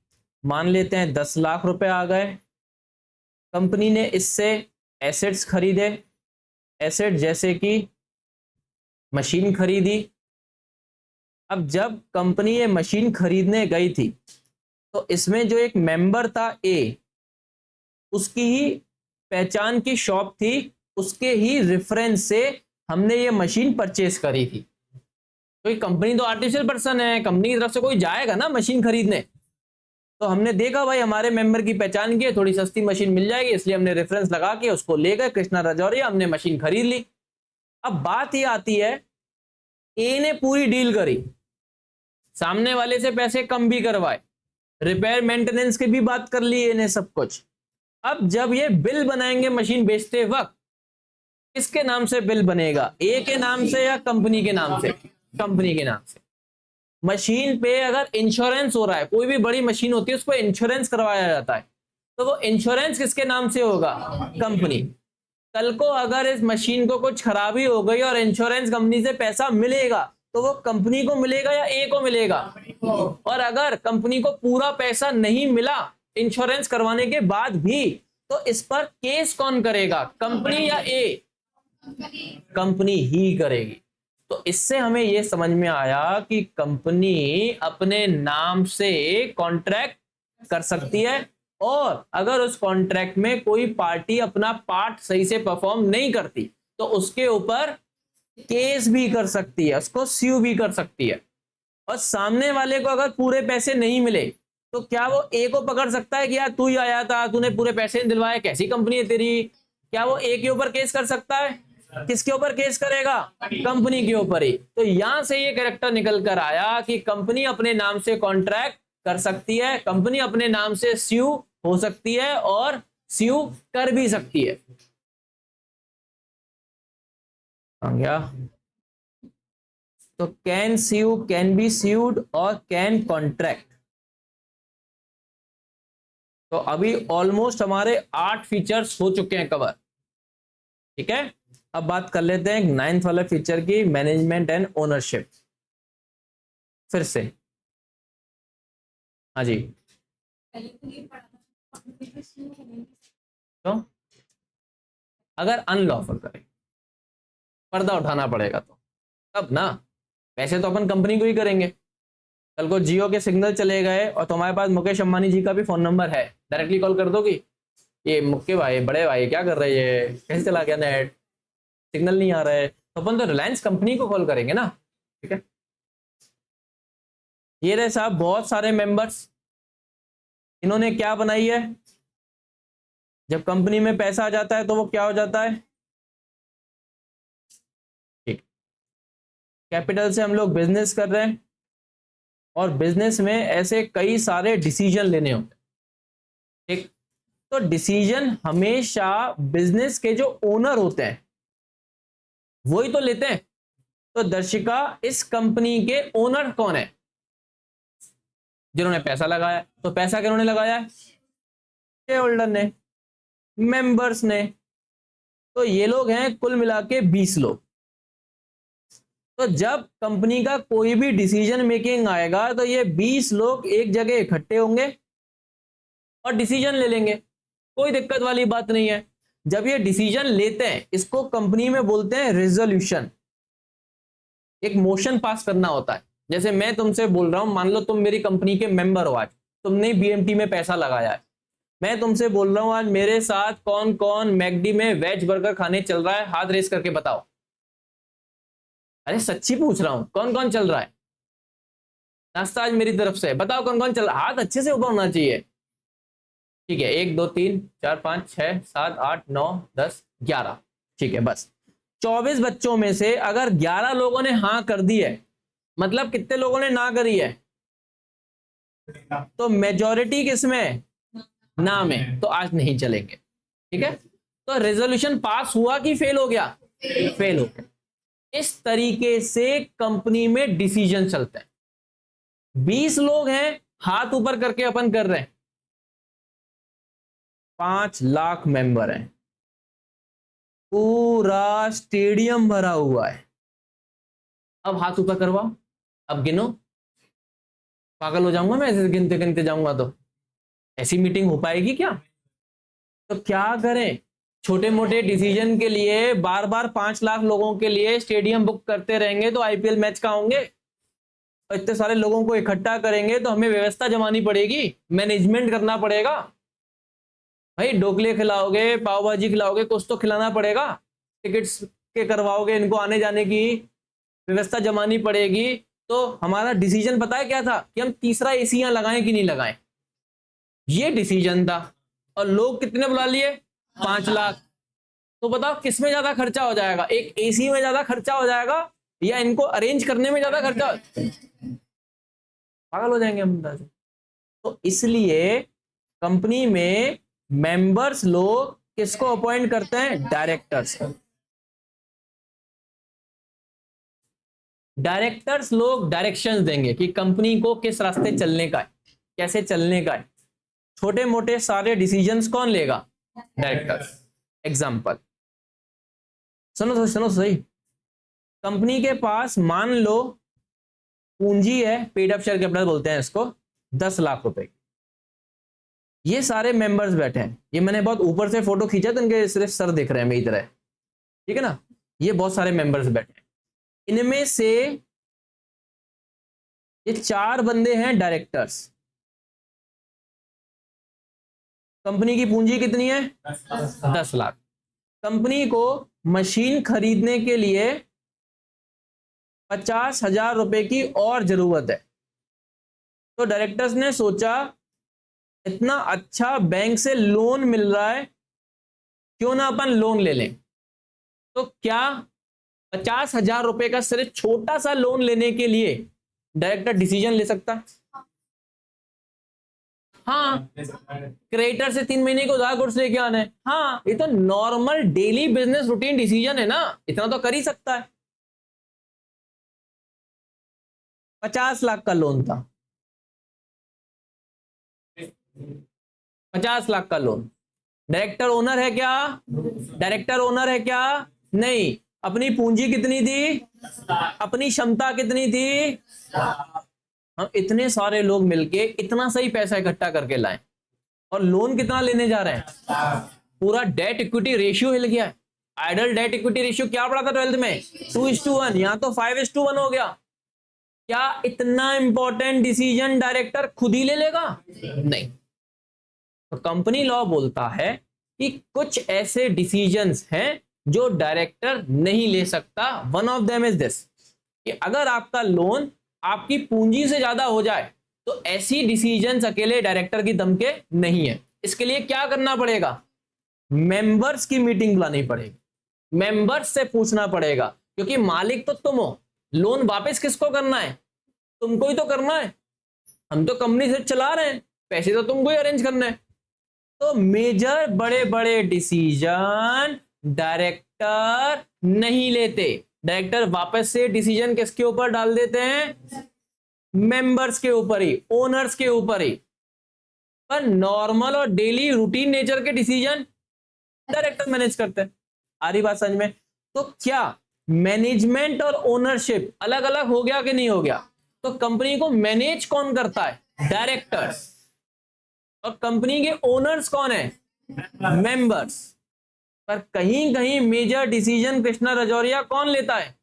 मान लेते हैं 10 लाख रुपए आ गए। कंपनी ने इससे एसेट्स खरीदे, एसेट जैसे कि मशीन खरीदी। अब जब कंपनी ये मशीन खरीदने गई थी तो इसमें जो एक मेंबर था ए, उसकी ही पहचान की शॉप थी, उसके ही रेफरेंस से हमने ये मशीन परचेस करी थी। तो कंपनी तो आर्टिफिशियल पर्सन है, कंपनी की तरफ से कोई जाएगा ना मशीन खरीदने, तो हमने देखा भाई हमारे मेंबर की पहचान की है, थोड़ी सस्ती मशीन मिल जाएगी, इसलिए हमने रेफरेंस लगा के उसको ले गए कृष्णा राजौरिया, हमने मशीन खरीद ली। अब बात ये आती है, ए ने पूरी डील करी, सामने वाले से पैसे कम भी करवाए, रिपेयर मेंटेनेंस की भी बात कर ली इन्हें सब कुछ। अब जब ये बिल बनाएंगे मशीन बेचते वक्त, किसके नाम से बिल बनेगा, ए के नाम से या कंपनी के नाम से? कंपनी के नाम से। मशीन पे अगर इंश्योरेंस हो रहा है, कोई भी बड़ी मशीन होती है उसको इंश्योरेंस करवाया जाता है, तो वो इंश्योरेंस किसके नाम से होगा? कंपनी। कल को अगर इस मशीन को कुछ खराबी हो गई और इंश्योरेंस कंपनी से पैसा मिलेगा, तो वो कंपनी को मिलेगा या ए को मिलेगा? और अगर कंपनी को पूरा पैसा नहीं मिला इंश्योरेंस करवाने के बाद भी, तो इस पर केस कौन करेगा, कंपनी या ए? कंपनी ही करेगी। तो इससे हमें यह समझ में आया कि कंपनी अपने नाम से कॉन्ट्रैक्ट कर सकती है, और अगर उस कॉन्ट्रैक्ट में कोई पार्टी अपना पार्ट सही से परफॉर्म नहीं करती तो उसके ऊपर केस भी कर सकती है, उसको स्यू भी कर सकती है। और सामने वाले को अगर पूरे पैसे नहीं मिले तो क्या वो ए को पकड़ सकता है कि यार तू ही आया था, तूने पूरे पैसे नहीं दिलवाए, कैसी कंपनी है तेरी? क्या वो ए के ऊपर केस कर सकता है? किसके ऊपर केस करेगा? कंपनी के ऊपर ही। तो यहां से ये कैरेक्टर निकल कर आया कि कंपनी अपने नाम से कॉन्ट्रैक्ट कर सकती है, कंपनी अपने नाम से स्यू हो सकती है और स्यू कर भी सकती है। आ गया? तो can sue, can be sued और कैन कॉन्ट्रैक्ट। तो अभी ऑलमोस्ट हमारे 8 फीचर्स हो चुके हैं कवर। ठीक है, अब बात कर लेते हैं 9th वाला फीचर की, मैनेजमेंट एंड ओनरशिप। फिर से हाँ जी, तो अगर अनलॉफुल करे, पर्दा उठाना पड़ेगा तो तब ना, वैसे तो अपन कंपनी को ही करेंगे। कल को जियो के सिग्नल चले गए और तुम्हारे पास मुकेश अंबानी जी का भी फोन नंबर है, डायरेक्टली कॉल कर दोगी, ये मुक्के भाई, बड़े भाई क्या कर रहे हैं, कैसे चला गया नेट, सिग्नल नहीं आ रहा है, तो अपन तो रिलायंस कंपनी को कॉल करेंगे ना। ठीक है, ये रहे साहब बहुत सारे मेंबर्स, इन्होंने क्या बनाई है, जब कंपनी में पैसा आ जाता है तो वो क्या हो जाता है? ठीक, कैपिटल से हम लोग बिजनेस कर रहे हैं, और बिजनेस में ऐसे कई सारे डिसीजन लेने होते हैं। ठीक, तो डिसीजन हमेशा बिजनेस के जो ओनर होते हैं वही तो लेते हैं। तो दर्शिका, इस कंपनी के ओनर कौन है? जिन्होंने पैसा लगाया। तो पैसा किन्होंने लगाया है? शेयर होल्डर ने, मेंबर्स ने। तो ये लोग हैं कुल मिला के 20 लोग। तो जब कंपनी का कोई भी डिसीजन मेकिंग आएगा तो ये 20 लोग एक जगह इकट्ठे होंगे और डिसीजन ले लेंगे, कोई दिक्कत वाली बात नहीं है। जब ये डिसीजन लेते हैं इसको कंपनी में बोलते हैं रेजोल्यूशन। एक मोशन पास करना होता है। जैसे मैं तुमसे बोल रहा हूं, मान लो तुम मेरी कंपनी के मेंबर हो, आज तुमने बीएमटी में पैसा लगाया है, मैं तुमसे बोल रहा हूं आज मेरे साथ कौन कौन मैकडी में वेज बर्गर खाने चल रहा है, हाथ रेस करके बताओ। अरे सच्ची पूछ रहा हूं, कौन कौन चल रहा है नाश्ता आज मेरी तरफ से, बताओ कौन कौन चल रहा है, हाथ अच्छे से ऊपर होना चाहिए। ठीक है, 1 2 3 4 5 6 7 8 9 10 11, ठीक है, बस 24 बच्चों में से अगर 11 लोगों ने हाँ कर दी है, मतलब कितने लोगों ने ना करी है? तो मेजॉरिटी किसमें? ना में। तो आज नहीं चलेंगे। ठीक है, तो रेजोल्यूशन पास हुआ कि फेल हो गया? फेल हो गया। इस तरीके से कंपनी में डिसीजन चलते हैं। 20 लोग हैं, हाथ ऊपर करके अपन कर रहे हैं, 5 लाख मेंबर हैं, पूरा स्टेडियम भरा हुआ है। अब हाथ ऊपर करवाओ, अब गिनो। पागल हो जाऊंगा मैं ऐसे गिनते गिनते जाऊंगा तो, ऐसी मीटिंग हो पाएगी क्या? तो क्या करें, छोटे मोटे डिसीजन के लिए बार बार 5 लाख लोगों के लिए स्टेडियम बुक करते रहेंगे तो आईपीएल मैच कहां होंगे? और इतने सारे लोगों को इकट्ठा करेंगे तो हमें व्यवस्था जमानी पड़ेगी, मैनेजमेंट करना पड़ेगा। भाई ढोकले खिलाओगे, पाव भाजी खिलाओगे, कुछ तो खिलाना पड़ेगा। टिकट्स के करवाओगे, इनको आने जाने की व्यवस्था जमानी पड़ेगी। तो हमारा डिसीजन पता है क्या था कि हम तीसरा एसी यहां लगाएं कि नहीं लगाएं, ये डिसीजन था। और लोग कितने बुला लिए? 5 लाख। तो बताओ किस में ज्यादा खर्चा हो जाएगा, एक एसी में ज्यादा खर्चा हो जाएगा या इनको अरेंज करने में ज्यादा खर्चा? पागल हो जाएंगे हम अंदाज। तो इसलिए कंपनी में मेंबर्स लोग किसको अपॉइंट करते हैं? डायरेक्टर्स। डायरेक्टर्स लोग डायरेक्शंस देंगे कि कंपनी को किस रास्ते चलने का है, कैसे चलने का है। छोटे मोटे सारे डिसीजंस कौन लेगा? डायरेक्टर्स। एग्जांपल सुनो सही। कंपनी के पास मान लो पूंजी है, पेड अप शेयर कैपिटल बोलते हैं इसको, 10 लाख रुपए की। ये सारे मेंबर्स बैठे हैं। ये मैंने बहुत ऊपर से फोटो खींचा तो इनके सिर्फ सर दिख रहे हैं मेरी तरह, ठीक है ना। ये बहुत सारे मेंबर्स बैठे हैं। इनमें से ये 4 बंदे हैं डायरेक्टर्स। कंपनी की पूंजी कितनी है? 10 लाख। कंपनी को मशीन खरीदने के लिए 50,000 रुपए की और जरूरत है। तो डायरेक्टर्स ने सोचा इतना अच्छा बैंक से लोन मिल रहा है, क्यों ना अपन लोन ले लें। तो क्या 50,000 रुपए का सिर्फ छोटा सा लोन लेने के लिए डायरेक्टर डिसीजन ले सकता है? हाँ। क्रेडिटर से 3 महीने को उधार कोर्स लेके आना है, हाँ। ये तो normal daily business routine decision है ना, इतना तो कर ही सकता है। 50 लाख का लोन था, 50 लाख का लोन। डायरेक्टर ओनर है क्या? डायरेक्टर ओनर है क्या? नहीं। अपनी पूंजी कितनी थी? अपनी क्षमता कितनी थी? हम इतने सारे लोग मिलके इतना सही पैसा इकट्ठा करके लाए और लोन कितना लेने जा रहे हैं? पूरा डेट इक्विटी रेशियो हिल गया है। आइडल डेट इक्विटी रेशियो क्या पड़ा था 12th में? 2:1। यहां तो 5:1 हो गया। क्या इतना इंपॉर्टेंट डिसीजन डायरेक्टर खुद ही ले लेगा? नहीं। तो कंपनी लॉ बोलता है कि कुछ ऐसे डिसीजंस हैं जो डायरेक्टर नहीं ले सकता। One of them is this कि अगर आपका लोन आपकी पूंजी से ज्यादा हो जाए तो ऐसी डिसीजंस अकेले डायरेक्टर की दम के नहीं है। इसके लिए क्या करना पड़ेगा? मेंबर्स की मीटिंग बुलानी पड़ेगी, मेंबर्स से पूछना पड़ेगा, क्योंकि मालिक तो तुम हो। लोन वापस किसको करना है? तुमको ही तो करना है। हम तो कंपनी से चला रहे हैं, पैसे तो तुमको ही अरेंज करना है। तो मेजर बड़े बड़े डिसीजन डायरेक्टर नहीं लेते। डायरेक्टर वापस से डिसीजन किसके ऊपर डाल देते हैं? मेंबर्स के ऊपर ही, ओनर्स के ऊपर ही। पर नॉर्मल और डेली रूटीन नेचर के डिसीजन डायरेक्टर मैनेज करते हैं। आ रही बात समझ में? तो क्या मैनेजमेंट और ओनरशिप अलग अलग हो गया कि नहीं हो गया? तो कंपनी को मैनेज कौन करता है? डायरेक्टर्स। और कंपनी के ओनर्स कौन है? मेंबर्स। पर कहीं कहीं मेजर डिसीजन कृष्णा रजौरिया कौन लेता है?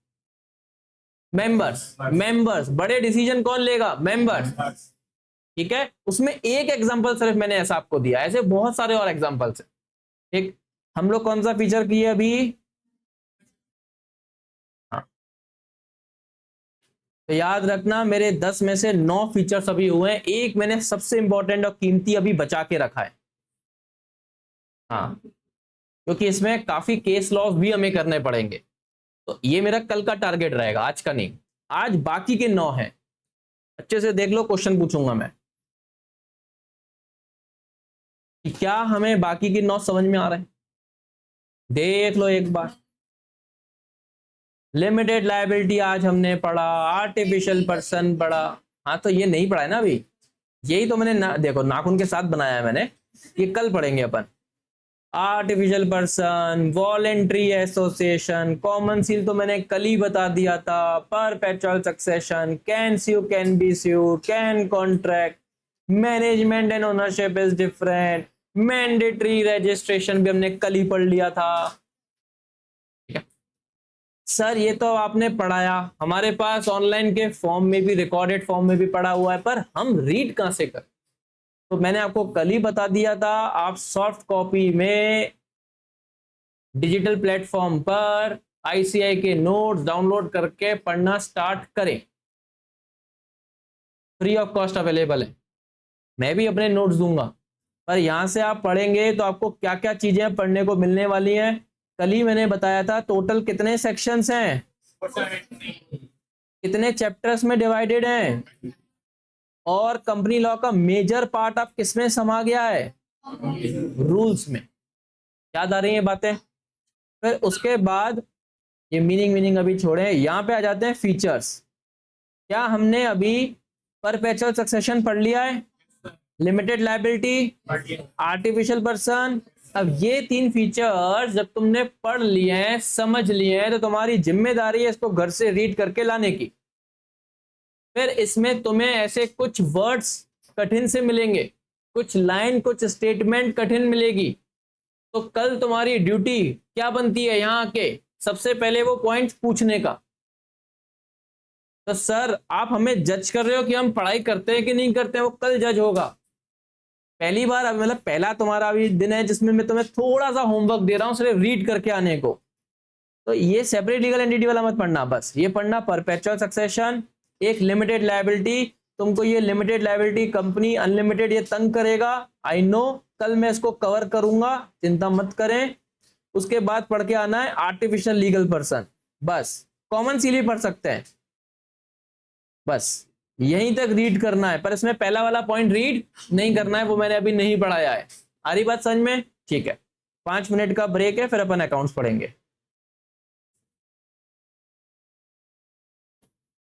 मेंबर्स। मेंबर्स। बड़े डिसीजन कौन लेगा? मेंबर्स। ठीक है। उसमें एक एग्जांपल सिर्फ मैंने ऐसा आपको दिया, ऐसे बहुत सारे और एग्जांपल्स हैं। ठीक। हम लोग कौन सा फीचर किए अभी? हाँ। तो याद रखना मेरे 10 में से 9 फीचर्स अभी हुए हैं, एक मैंने सबसे इंपॉर्टेंट और कीमती अभी बचा के रखा है। हाँ, क्योंकि इसमें काफी केस लॉस भी हमें करने पड़ेंगे। तो ये मेरा कल का टारगेट रहेगा, आज का नहीं। आज बाकी के 9 हैं। अच्छे से देख लो, क्वेश्चन पूछूंगा मैं कि क्या हमें बाकी के 9 समझ में आ रहे हैं। देख लो एक बार। लिमिटेड लायबिलिटी आज हमने पढ़ा, आर्टिफिशियल पर्सन पढ़ा। हाँ, तो ये नहीं पढ़ा है ना अभी, यही तो मैंने देखो नाखून के साथ बनाया है मैंने, ये कल पढ़ेंगे अपन। Artificial person, voluntary association, common seal तो मैंने कल ही बता दिया था, perpetual succession, can sue, can be sue, can contract, management and ownership is different, mandatory registration भी हमने कल ही पढ़ लिया था। ठीक है। सर ये तो आपने पढ़ाया, हमारे पास ऑनलाइन के फॉर्म में भी, रिकॉर्डेड फॉर्म में भी पढ़ा हुआ है, पर हम रीड कहाँ से करें? तो मैंने आपको कल ही बता दिया था, आप सॉफ्ट कॉपी में डिजिटल प्लेटफॉर्म पर आईसीआई के नोट्स डाउनलोड करके पढ़ना स्टार्ट करें। फ्री ऑफ कॉस्ट अवेलेबल है, मैं भी अपने नोट्स दूंगा, पर यहां से आप पढ़ेंगे तो आपको क्या क्या चीजें पढ़ने को मिलने वाली हैं। कल ही मैंने बताया था टोटल कितने सेक्शंस हैं, कितने चैप्टर्स में डिवाइडेड हैं, और कंपनी लॉ का मेजर पार्ट आप किसमें समा गया है, रूल्स में। याद आ रही है बातें? फिर उसके बाद ये मीनिंग अभी छोड़े, यहां पे आ जाते हैं फीचर्स। क्या हमने अभी परपेचुअल सक्सेशन पढ़ लिया है, लिमिटेड लायबिलिटी, आर्टिफिशियल पर्सन? अब ये 3 फीचर्स जब तुमने पढ़ लिए हैं, समझ लिए हैं, तो तुम्हारी जिम्मेदारी है इसको घर से रीड करके लाने की। फिर इसमें तुम्हें ऐसे कुछ वर्ड्स कठिन से मिलेंगे, कुछ लाइन, कुछ स्टेटमेंट कठिन मिलेगी, तो कल तुम्हारी ड्यूटी क्या बनती है, यहाँ के सबसे पहले वो पॉइंट्स पूछने का। तो सर आप हमें जज कर रहे हो कि हम पढ़ाई करते हैं कि नहीं करते हैं, वो कल जज होगा। पहली बार मतलब पहला तुम्हारा अभी दिन है जिसमें मैं तुम्हें थोड़ा सा होमवर्क दे रहा हूं सिर्फ रीड करके आने को। तो ये सेपरेट लीगल एंटिटी वाला मत पढ़ना, बस ये पढ़ना परपेचुअल सक्सेशन, एक लिमिटेड लायबिलिटी। तुमको ये लिमिटेड लायबिलिटी कंपनी अनलिमिटेड ये तंग करेगा, आई नो, कल मैं इसको कवर करूंगा, चिंता मत करें। उसके बाद पढ़ के आना है आर्टिफिशियल लीगल पर्सन, बस कॉमन सील भी पढ़ सकते हैं, बस यहीं तक रीड करना है, पर इसमें पहला वाला पॉइंट रीड नहीं करना है, वो मैंने अभी नहीं पढ़ाया है। आ रही बात समझ में? ठीक है, 5 मिनट का ब्रेक है, फिर अपन अकाउंट्स पढ़ेंगे।